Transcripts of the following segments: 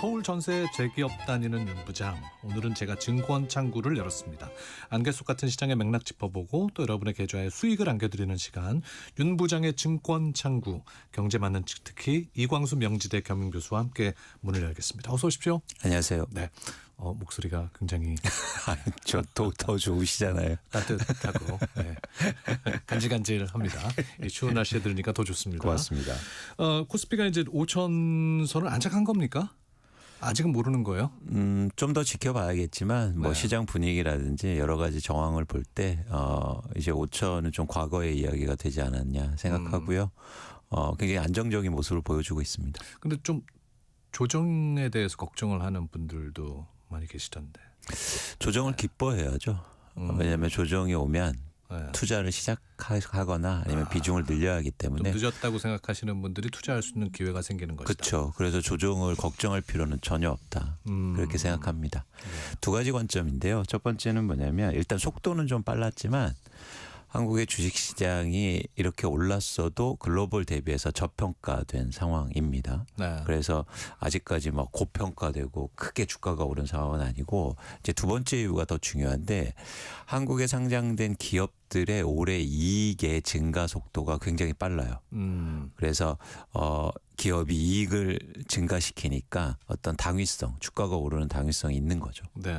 서울 전세 재기업 다니는 윤 부장. 오늘은 제가 증권 창구를 열었습니다. 안개 속 같은 시장의 맥락 짚어보고 또 여러분의 계좌에 수익을 안겨드리는 시간. 윤 부장의 증권 창구. 경제 맞는 특히 이광수 명지대 겸임교수와 함께 문을 열겠습니다. 어서 오십시오. 안녕하세요. 네. 목소리가 굉장히 더 좋으시잖아요. 따뜻하고 네. 간질간질합니다. 이 추운 날씨에 들으니까 더 좋습니다. 고맙습니다. 코스피가 이제 5,000선을 안착한 겁니까? 아직은 모르는 거예요? 좀 더 지켜봐야겠지만 뭐 네. 시장 분위기라든지 여러 가지 정황을 볼 때 이제 5천은 좀 과거의 이야기가 되지 않았냐 생각하고요. 굉장히 안정적인 모습을 보여주고 있습니다. 근데 좀 조정에 대해서 걱정을 하는 분들도 많이 계시던데. 조정을 기뻐해야죠. 왜냐하면 조정이 오면 네. 투자를 시작하거나 아니면 비중을 늘려야 하기 좀 때문에 늦었다고 생각하시는 분들이 투자할 수 있는 기회가 생기는 것이다. 그렇죠. 그래서 조정을 걱정할 필요는 전혀 없다. 그렇게 생각합니다. 두 가지 관점인데요. 첫 번째는 뭐냐면 일단 속도는 좀 빨랐지만 한국의 주식시장이 이렇게 올랐어도 글로벌 대비해서 저평가된 상황입니다. 네. 그래서 아직까지 막 고평가되고 크게 주가가 오른 상황은 아니고 이제 두 번째 이유가 더 중요한데 한국에 상장된 기업들의 올해 이익의 증가 속도가 굉장히 빨라요. 그래서 기업이 이익을 증가시키니까 어떤 당위성, 주가가 오르는 당위성이 있는 거죠. 네.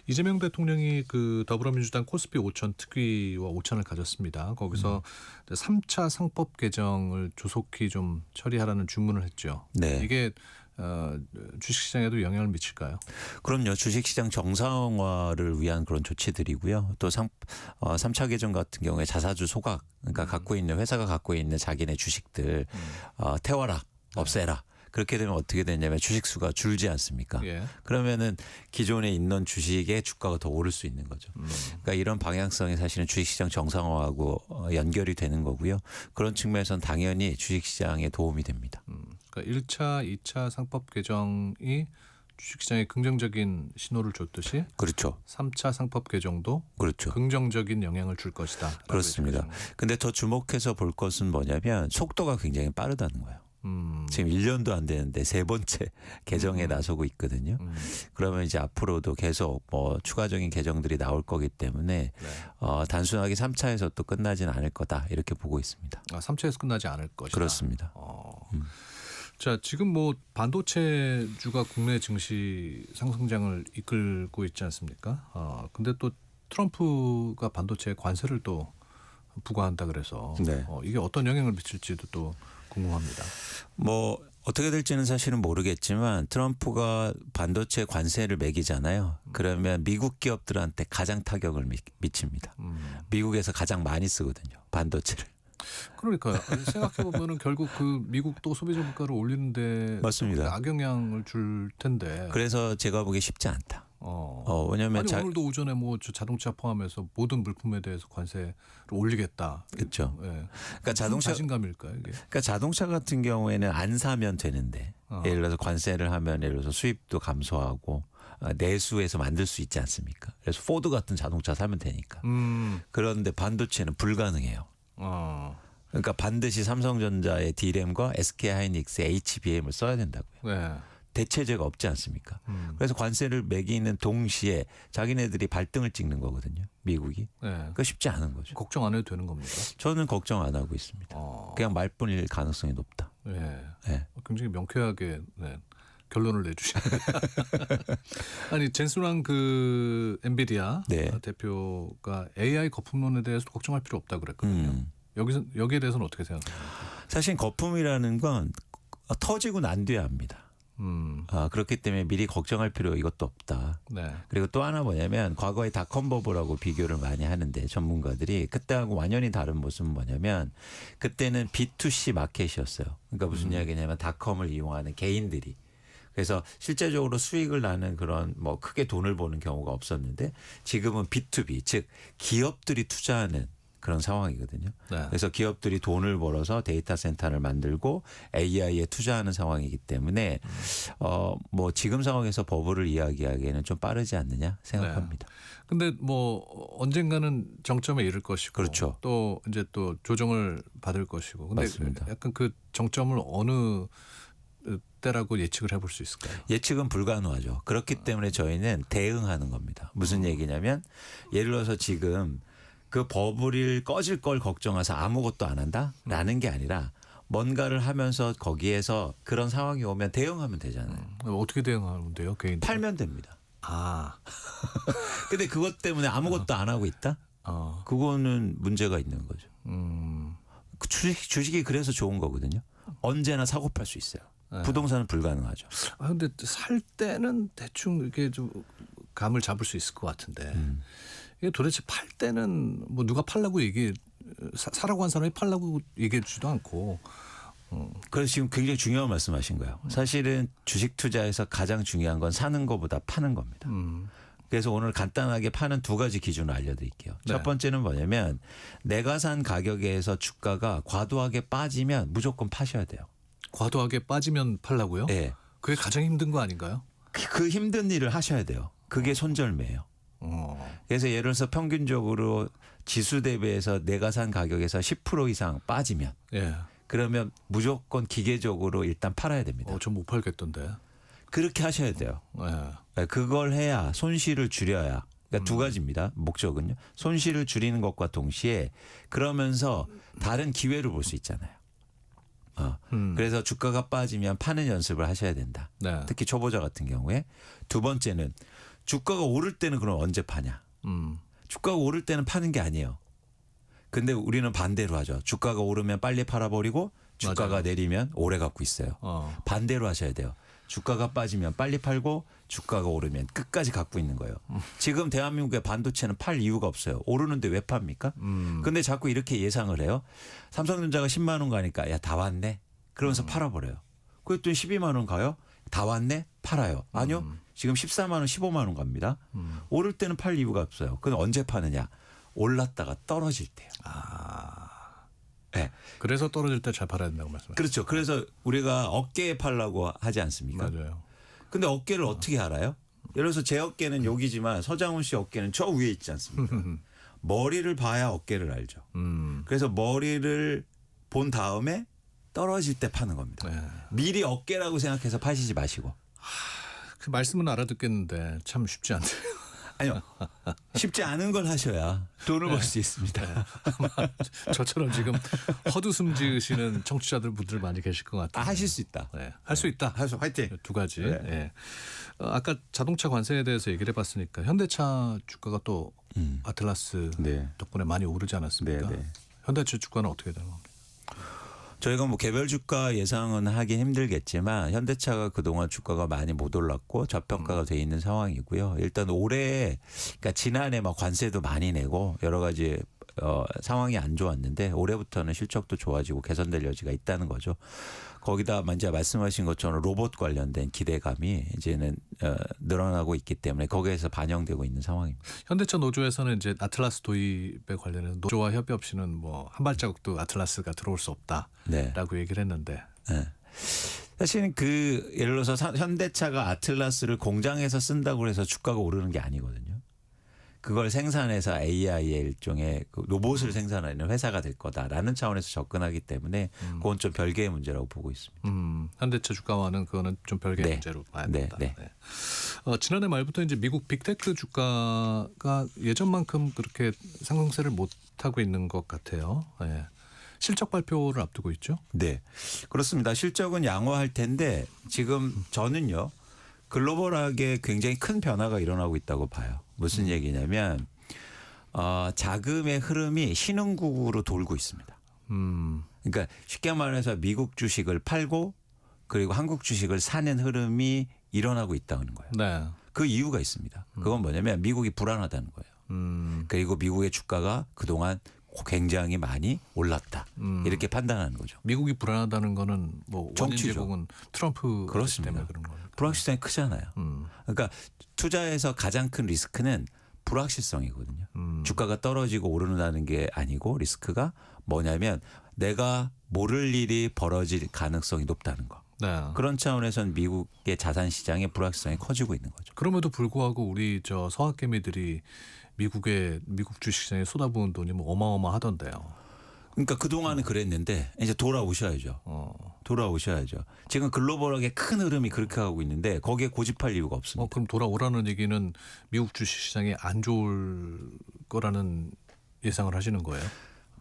이재명 대통령이 그 더불어민주당 코스피 5천 특위와 5천을 가졌습니다. 거기서 3차 상법 개정을 조속히 좀 처리하라는 주문을 했죠. 네. 이게 주식시장에도 영향을 미칠까요? 그럼요. 주식시장 정상화를 위한 그런 조치들이고요. 또 3차 개정 같은 경우에 자사주 소각, 그러니까 갖고 있는 회사가 갖고 있는 자기네 주식들 태워라, 없애라. 그렇게 되면 어떻게 되냐면 주식 수가 줄지 않습니까? 예. 그러면은 기존에 있는 주식의 주가가 더 오를 수 있는 거죠. 그러니까 이런 방향성이 사실은 주식시장 정상화하고 연결이 되는 거고요. 그런 측면에서는 당연히 주식시장에 도움이 됩니다. 그러니까 1차, 2차 상법 개정이 주식시장에 긍정적인 신호를 줬듯이 그렇죠. 3차 상법 개정도 그렇죠. 긍정적인 영향을 줄 것이다. 그렇습니다. 근데 더 주목해서 볼 것은 뭐냐면 속도가 굉장히 빠르다는 거예요. 지금 1년도 안 되는데 세 번째 개정에 나서고 있거든요. 그러면 이제 앞으로도 계속 뭐 추가적인 개정들이 나올 거기 때문에 단순하게 3차에서 또 끝나지는 않을 거다 이렇게 보고 있습니다. 3차에서 끝나지 않을 것이다. 그렇습니다. 자, 지금 뭐 반도체주가 국내 증시 상승장을 이끌고 있지 않습니까? 근데 또 트럼프가 반도체 관세를 또 부과한다 그래서 네. 이게 어떤 영향을 미칠지도 또 궁금합니다. 뭐 어떻게 될지는 사실은 모르겠지만 트럼프가 반도체 관세를 매기잖아요. 그러면 미국 기업들한테 가장 타격을 미칩니다. 미국에서 가장 많이 쓰거든요. 반도체를. 그러니까요. 생각해보면은 결국 그 미국도 소비자 물가를 올리는데 맞습니다. 악영향을 줄 텐데. 그래서 제가 보기에 쉽지 않다. 왜냐하면 아니, 오늘도 오전에 뭐 자동차 포함해서 모든 물품에 대해서 관세를 올리겠다. 그렇죠. 예. 그러니까 자신감일까요, 이게? 그러니까 자동차 같은 경우에는 안 사면 되는데 예를 들어서 관세를 하면 예를 들어서 수입도 감소하고 내수에서 만들 수 있지 않습니까? 그래서 포드 같은 자동차 사면 되니까. 그런데 반도체는 불가능해요. 그러니까 반드시 삼성전자의 D램과 SK하이닉스의 HBM을 써야 된다고요. 네. 대체제가 없지 않습니까? 그래서 관세를 매기는 동시에 자기네들이 발등을 찍는 거거든요. 미국이. 네. 그러니까 쉽지 않은 거죠. 걱정 안 해도 되는 겁니까? 저는 걱정 안 하고 있습니다. 그냥 말뿐일 가능성이 높다. 네. 네. 굉장히 명쾌하게 결론을 내주시네요. 아니 젠슨왕 그 엔비디아 네. 대표가 AI 거품론에 대해서 걱정할 필요 없다 그랬거든요. 여기에 대해서는 어떻게 생각하세요? 사실 거품이라는 건 터지고 난 뒤에 합니다. 그렇기 때문에 미리 걱정할 필요 이것도 없다. 네. 그리고 또 하나 뭐냐면 과거에 닷컴 버블하고 비교를 많이 하는데 전문가들이 그때하고 완전히 다른 모습은 뭐냐면 그때는 B2C 마켓이었어요. 그러니까 무슨 이야기냐면 닷컴을 이용하는 개인들이. 그래서 실제적으로 수익을 나는 그런 뭐 크게 돈을 버는 경우가 없었는데 지금은 B2B 즉 기업들이 투자하는 그런 상황이거든요. 네. 그래서 기업들이 돈을 벌어서 데이터 센터를 만들고 AI에 투자하는 상황이기 때문에 뭐 지금 상황에서 버블을 이야기하기에는 좀 빠르지 않느냐 생각합니다. 네. 근데 뭐 언젠가는 정점에 이를 것이고 그렇죠. 또 이제 또 조정을 받을 것이고 근데 맞습니다. 약간 그 정점을 어느 때라고 예측을 해볼 수 있을까요? 예측은 불가능하죠. 그렇기 때문에 저희는 대응하는 겁니다. 무슨 얘기냐면 예를 들어서 지금 그 버블이 꺼질 걸 걱정해서 아무것도 안 한다라는 게 아니라 뭔가를 하면서 거기에서 그런 상황이 오면 대응하면 되잖아요. 어떻게 대응하면 돼요, 개인? 팔면 됩니다. 아, 근데 그것 때문에 아무것도 안 하고 있다? 그거는 문제가 있는 거죠. 그 주식이 그래서 좋은 거거든요. 언제나 사고 팔 수 있어요. 네. 부동산은 불가능하죠. 아 근데 살 때는 대충 이렇게 좀 감을 잡을 수 있을 것 같은데 이게 도대체 팔 때는 뭐 누가 팔라고 사라고 한 사람이 팔라고 얘기해 주지도 않고. 그래서 지금 굉장히 중요한 말씀하신 거예요. 사실은 주식 투자에서 가장 중요한 건 사는 것보다 파는 겁니다. 그래서 오늘 간단하게 파는 두 가지 기준을 알려드릴게요. 네. 첫 번째는 뭐냐면 내가 산 가격에서 주가가 과도하게 빠지면 무조건 파셔야 돼요. 과도하게 빠지면 팔라고요? 네. 그게 가장 힘든 거 아닌가요? 그 힘든 일을 하셔야 돼요. 그게 손절매예요. 그래서 예를 들어서 평균적으로 지수 대비해서 내가 산 가격에서 10% 이상 빠지면 예. 그러면 무조건 기계적으로 일단 팔아야 됩니다. 전 못 팔겠던데. 그렇게 하셔야 돼요. 예. 그걸 해야 손실을 줄여야. 그러니까 두 가지입니다. 목적은요. 손실을 줄이는 것과 동시에 그러면서 다른 기회를 볼 수 있잖아요. 그래서 주가가 빠지면 파는 연습을 하셔야 된다. 네. 특히 초보자 같은 경우에. 두 번째는 주가가 오를 때는 그럼 언제 파냐. 주가가 오를 때는 파는 게 아니에요. 근데 우리는 반대로 하죠. 주가가 오르면 빨리 팔아버리고 주가가 맞아요. 내리면 오래 갖고 있어요. 반대로 하셔야 돼요. 주가가 빠지면 빨리 팔고 주가가 오르면 끝까지 갖고 있는 거예요. 지금 대한민국의 반도체는 팔 이유가 없어요. 오르는데 왜 팝니까? 근데 자꾸 이렇게 예상을 해요. 삼성전자가 10만 원 가니까 야 다 왔네. 그러면서 팔아버려요. 그랬더니 12만 원 가요. 다 왔네. 팔아요. 아니요. 지금 14만 원 15만 원 갑니다. 오를 때는 팔 이유가 없어요. 그건 언제 파느냐. 올랐다가 떨어질 때요. 네. 그래서 떨어질 때 잘 팔아야 된다고 말씀하셨죠. 그렇죠. 그래서 우리가 어깨에 팔라고 하지 않습니까? 맞아요. 근데 어깨를 어떻게 알아요? 예를 들어서 제 어깨는 여기지만 서장훈 씨 어깨는 저 위에 있지 않습니까? 머리를 봐야 어깨를 알죠. 그래서 머리를 본 다음에 떨어질 때 파는 겁니다. 네. 미리 어깨라고 생각해서 파시지 마시고. 그 말씀은 알아듣겠는데 참 쉽지 않네요. 아니요. 쉽지 않은 걸 하셔야 돈을 벌 수 있습니다. 저처럼 지금 헛웃음 지으시는 청취자들 분들 많이 계실 것 같아요. 하실 수 있다. 네. 할 수 있다. 하셔 화이팅. 두 가지. 네. 예. 아까 자동차 관세에 대해서 얘기를 해봤으니까 현대차 주가가 또 아틀라스 네. 덕분에 많이 오르지 않았습니까? 네, 네. 현대차 주가는 어떻게 되는 겁니까? 저희가 뭐 개별 주가 예상은 하긴 힘들겠지만 현대차가 그동안 주가가 많이 못 올랐고 저평가가 돼 있는 상황이고요. 일단 올해 그러니까 지난해 막 관세도 많이 내고 여러 가지 상황이 안 좋았는데 올해부터는 실적도 좋아지고 개선될 여지가 있다는 거죠. 거기다 먼저 말씀하신 것처럼 로봇 관련된 기대감이 이제는 늘어나고 있기 때문에 거기에서 반영되고 있는 상황입니다. 현대차 노조에서는 이제 아틀라스 도입에 관련해서 노조와 협의 없이는 뭐 한 발자국도 아틀라스가 들어올 수 없다라고 네. 얘기를 했는데 네. 사실은 예를 들어서 현대차가 아틀라스를 공장에서 쓴다고 해서 주가가 오르는 게 아니거든요. 그걸 생산해서 AI의 일종의 그 로봇을 생산하는 회사가 될 거다라는 차원에서 접근하기 때문에 그건 좀 별개의 문제라고 보고 있습니다. 현대차 주가와는 그거는 좀 별개의 네. 문제로 봐야 네, 된다. 네. 지난해 말부터 이제 미국 빅테크 주가가 예전만큼 그렇게 상승세를 못 하고 있는 것 같아요. 예. 실적 발표를 앞두고 있죠. 네, 그렇습니다. 실적은 양호할 텐데 지금 저는요 글로벌하게 굉장히 큰 변화가 일어나고 있다고 봐요. 무슨 얘기냐면 자금의 흐름이 신흥국으로 돌고 있습니다. 그러니까 쉽게 말해서 미국 주식을 팔고 그리고 한국 주식을 사는 흐름이 일어나고 있다는 거예요. 네. 그 이유가 있습니다. 그건 뭐냐면 미국이 불안하다는 거예요. 그리고 미국의 주가가 그동안 굉장히 많이 올랐다. 이렇게 판단하는 거죠. 미국이 불안하다는 거는 뭐 원인 정치죠. 제공은 트럼프 그렇습니다. 때문에 그런 거예요. 불확실성이 크잖아요. 그러니까 투자에서 가장 큰 리스크는 불확실성이거든요. 주가가 떨어지고 오르는다는 게 아니고 리스크가 뭐냐면 내가 모를 일이 벌어질 가능성이 높다는 거. 네. 그런 차원에서는 미국의 자산 시장의 불확실성이 커지고 있는 거죠. 그럼에도 불구하고 우리 저 서학개미들이 미국 주식시장에 쏟아부은 돈이 뭐 어마어마하던데요. 그러니까 그동안은 그랬는데 이제 돌아오셔야죠. 돌아오셔야죠. 지금 글로벌하게 큰 흐름이 그렇게 가고 있는데 거기에 고집할 이유가 없습니다. 그럼 돌아오라는 얘기는 미국 주식시장이 안 좋을 거라는 예상을 하시는 거예요?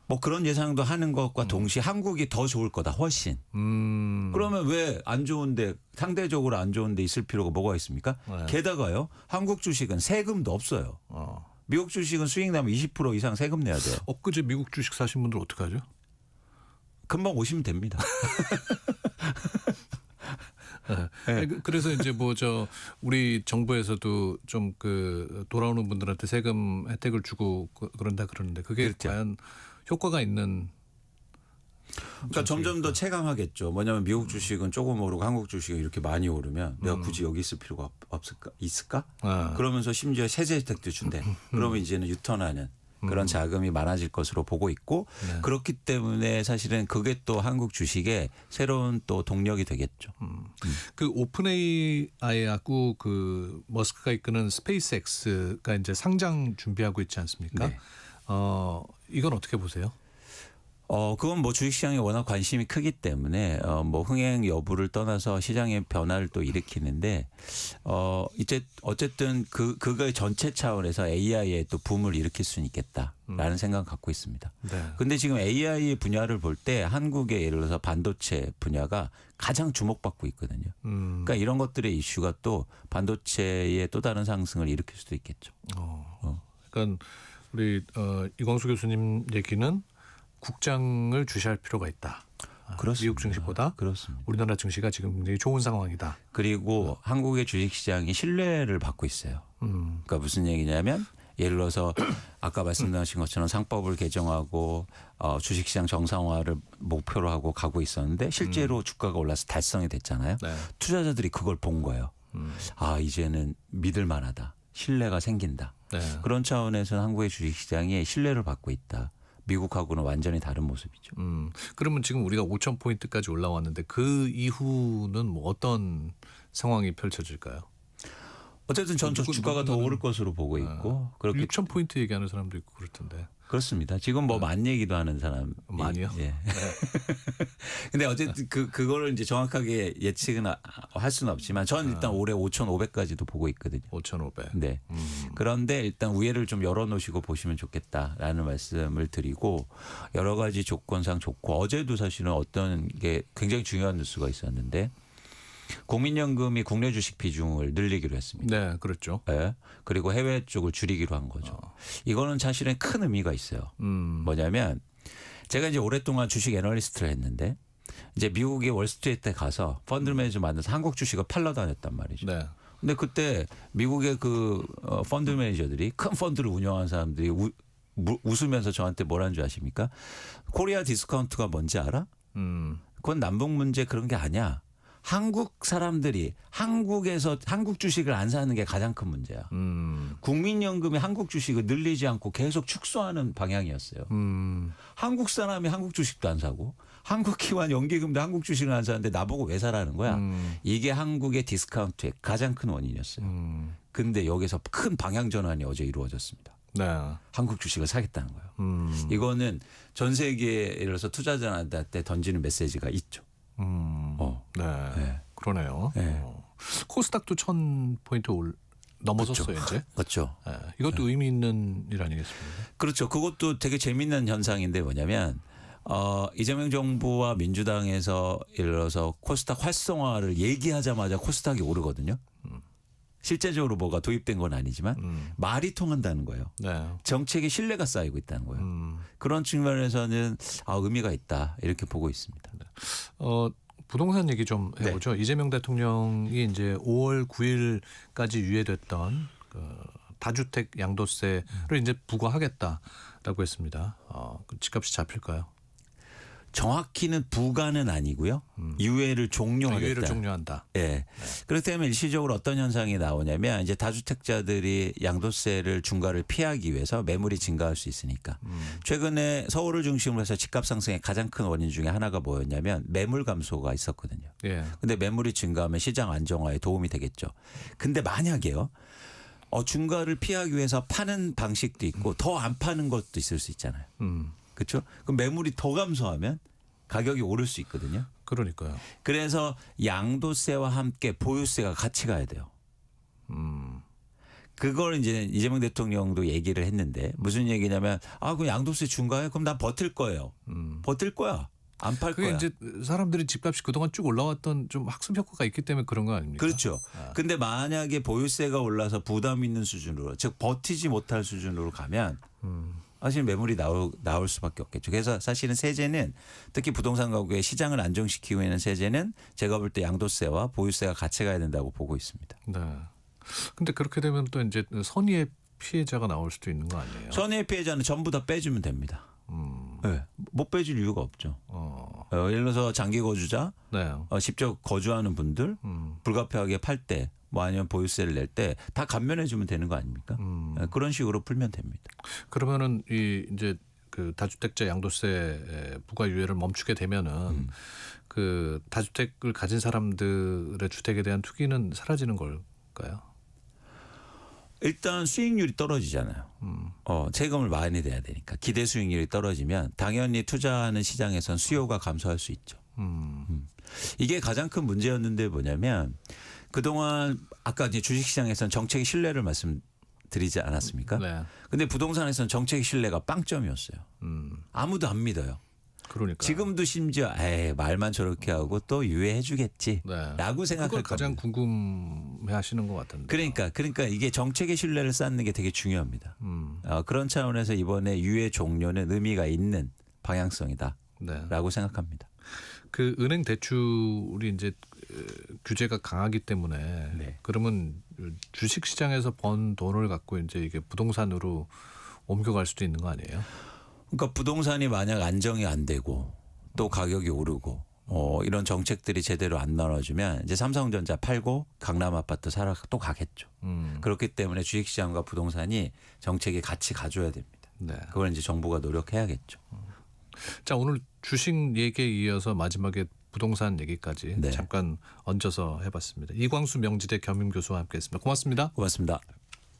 뭐 그런 예상도 하는 것과 동시에 한국이 더 좋을 거다 훨씬. 그러면 왜 안 좋은데 상대적으로 안 좋은데 있을 필요가 뭐가 있습니까? 네. 게다가요. 한국 주식은 세금도 없어요. 미국 주식은 수익 나면 20% 이상 세금 내야 돼요. 엊그제 미국 주식 사신 분들 어떡하죠? 금방 오시면 됩니다. 네. 그래서 이제 뭐 우리 정부에서도 좀 돌아오는 분들한테 세금 혜택을 주고 그런다 그러는데 그게 그렇죠. 과연 효과가 있는. 그러니까 점점 더 체감하겠죠. 뭐냐면 미국 주식은 조금 오르고 한국 주식은 이렇게 많이 오르면 내가 굳이 여기 있을 필요가 있을까? 그러면서 심지어 세제 혜택도 준대. 그러면 이제는 유턴하는 그런 자금이 많아질 것으로 보고 있고 네. 그렇기 때문에 사실은 그게 또 한국 주식의 새로운 또 동력이 되겠죠. 그 오픈 AI하고 그 머스크가 이끄는 스페이스X가 이제 상장 준비하고 있지 않습니까? 네. 이건 어떻게 보세요? 그건 뭐 주식시장에 워낙 관심이 크기 때문에 뭐 흥행 여부를 떠나서 시장의 변화를 또 일으키는데 이제 어쨌든 그거의 전체 차원에서 AI에 또 붐을 일으킬 수는 있겠다라는 생각 갖고 있습니다. 네. 근데 지금 AI 분야를 볼 때 한국의 예를 들어서 반도체 분야가 가장 주목받고 있거든요. 그러니까 이런 것들의 이슈가 또 반도체의 또 다른 상승을 일으킬 수도 있겠죠. 그러니까 우리 이광수 교수님 얘기는 국장을 주시할 필요가 있다. 그렇습니다. 미국 증시보다 그렇습니다. 우리나라 증시가 지금 굉장히 좋은 상황이다. 그리고 한국의 주식시장이 신뢰를 받고 있어요. 그러니까 무슨 얘기냐면 예를 들어서 아까 말씀하신 것처럼 상법을 개정하고 주식시장 정상화를 목표로 하고 가고 있었는데 실제로 주가가 올라서 달성이 됐잖아요. 네. 투자자들이 그걸 본 거예요. 이제는 믿을 만하다. 신뢰가 생긴다. 네. 그런 차원에서는 한국의 주식시장이 신뢰를 받고 있다. 미국하고는 완전히 다른 모습이죠. 그러면 지금 우리가 5,000포인트까지 올라왔는데 그 이후는 뭐 어떤 상황이 펼쳐질까요? 어쨌든 전 주가가 더 오를 것으로 보고 있고 그렇게 6,000포인트 얘기하는 사람도 있고 그럴 텐데. 그렇습니다. 지금 뭐 만 얘기도 하는 사람 많이요? 예. 근데 어쨌든 그거를 이제 정확하게 예측은 할 수는 없지만 저는 일단 올해 5,500까지도 보고 있거든요. 5,500. 네. 그런데 일단 우회를 좀 열어놓으시고 보시면 좋겠다라는 말씀을 드리고 여러 가지 조건상 좋고 어제도 사실은 어떤 게 굉장히 중요한 뉴스가 있었는데 국민연금이 국내 주식 비중을 늘리기로 했습니다. 네, 그렇죠. 네. 그리고 해외 쪽을 줄이기로 한 거죠. 이거는 사실은 큰 의미가 있어요. 뭐냐면 제가 이제 오랫동안 주식 애널리스트를 했는데 이제 미국의 월스트리트에 가서 펀드 매니저 만나서 한국 주식을 팔러 다녔단 말이죠. 네. 근데 그때 미국의 그 펀드 매니저들이 큰 펀드를 운영하는 사람들이 웃으면서 저한테 뭐라는 줄 아십니까? 코리아 디스카운트가 뭔지 알아? 그건 남북 문제 그런 게 아니야. 한국 사람들이 한국에서 한국 주식을 안 사는 게 가장 큰 문제야. 국민연금이 한국 주식을 늘리지 않고 계속 축소하는 방향이었어요. 한국 사람이 한국 주식도 안 사고 한국 기관 연기금도 한국 주식을 안 사는데 나보고 왜 사라는 거야. 이게 한국의 디스카운트의 가장 큰 원인이었어요. 근데 여기서 큰 방향 전환이 어제 이루어졌습니다. 네. 한국 주식을 사겠다는 거예요. 이거는 전 세계에 예를 들어서 투자자한테 던지는 메시지가 있죠. 네. 네. 그러네요. 네. 코스닥도 1,000포인트 넘어섰어요, 이제. 그렇죠. 네. 이것도 의미 있는 일 아니겠습니까? 그렇죠. 그것도 되게 재밌는 현상인데 뭐냐면 이재명 정부와 민주당에서 예를 들어서 코스닥 활성화를 얘기하자마자 코스닥이 오르거든요. 실제적으로 뭐가 도입된 건 아니지만 말이 통한다는 거예요. 네. 정책에 신뢰가 쌓이고 있다는 거예요. 그런 측면에서는 의미가 있다 이렇게 보고 있습니다. 부동산 얘기 좀 해보죠. 네. 이재명 대통령이 이제 5월 9일까지 유예됐던 다주택 양도세를 이제 부과하겠다라고 했습니다. 그 집값이 잡힐까요? 정확히는 부과는 아니고요. 유예를 종료하겠다. 유예를 종료한다. 예. 그렇다면 일시적으로 어떤 현상이 나오냐면 이제 다주택자들이 양도세를 중과를 피하기 위해서 매물이 증가할 수 있으니까 최근에 서울을 중심으로 해서 집값 상승의 가장 큰 원인 중에 하나가 뭐였냐면 매물 감소가 있었거든요. 예. 근데 매물이 증가하면 시장 안정화에 도움이 되겠죠. 근데 만약에요. 중과를 피하기 위해서 파는 방식도 있고 더 안 파는 것도 있을 수 있잖아요. 그렇죠? 그럼 매물이 더 감소하면 가격이 오를 수 있거든요. 그러니까요. 그래서 양도세와 함께 보유세가 같이 가야 돼요. 그걸 이제 이재명 대통령도 얘기를 했는데 무슨 얘기냐면 그 양도세 중과해? 그럼 난 버틸 거예요. 버틸 거야. 안 팔 그게 거야. 이제 사람들이 집값이 그동안 쭉 올라왔던 좀 학습 효과가 있기 때문에 그런 거 아닙니까? 그렇죠. 근데 만약에 보유세가 올라서 부담 있는 수준으로 즉 버티지 못할 수준으로 가면 사실 매물이 나올 수밖에 없겠죠. 그래서 사실은 세제는 특히 부동산 가격의 시장을 안정시키고 있는 세제는 제가 볼 때 양도세와 보유세가 같이 가야 된다고 보고 있습니다. 네. 근데 그렇게 되면 또 이제 선의의 피해자가 나올 수도 있는 거 아니에요? 손해 피해자는 전부 다 빼주면 됩니다. 네, 못 빼줄 이유가 없죠. 예를 들어서 장기 거주자, 네. 직접 거주하는 분들, 불가피하게 팔 때, 뭐 아니면 보유세를 낼 때 다 감면해 주면 되는 거 아닙니까? 그런 식으로 풀면 됩니다. 그러면은 이제 그 다주택자 양도세 부과 유예를 멈추게 되면은 그 다주택을 가진 사람들의 주택에 대한 투기는 사라지는 걸까요? 일단 수익률이 떨어지잖아요. 세금을 많이 내야 되니까 기대 수익률이 떨어지면 당연히 투자하는 시장에선 수요가 감소할 수 있죠. 이게 가장 큰 문제였는데 뭐냐면 그동안 아까 이제 주식시장에서는 정책의 신뢰를 말씀드리지 않았습니까? 네. 근데 부동산에서는 정책의 신뢰가 빵점이었어요. 아무도 안 믿어요. 그러니까 지금도 심지어 말만 저렇게 하고 또 유예해 주겠지 네. 라고 생각할 그걸 가장 겁니다. 궁금해하시는 것 같은데. 그러니까 이게 정책의 신뢰를 쌓는 게 되게 중요합니다. 그런 차원에서 이번에 유예 종료는 의미가 있는 방향성이다라고 네. 생각합니다. 그 은행 대출이 이제 규제가 강하기 때문에 네. 그러면 주식 시장에서 번 돈을 갖고 이제 이게 부동산으로 옮겨갈 수도 있는 거 아니에요? 그러니까 부동산이 만약 안정이 안 되고 또 가격이 오르고 이런 정책들이 제대로 안 나눠주면 이제 삼성전자 팔고 강남 아파트 사러 또 가겠죠. 그렇기 때문에 주식시장과 부동산이 정책이 같이 가줘야 됩니다. 네. 그걸 이제 정부가 노력해야겠죠. 자, 오늘 주식 얘기에 이어서 마지막에 부동산 얘기까지 네. 잠깐 얹어서 해봤습니다. 이광수 명지대 겸임교수와 함께했습니다. 고맙습니다. 고맙습니다.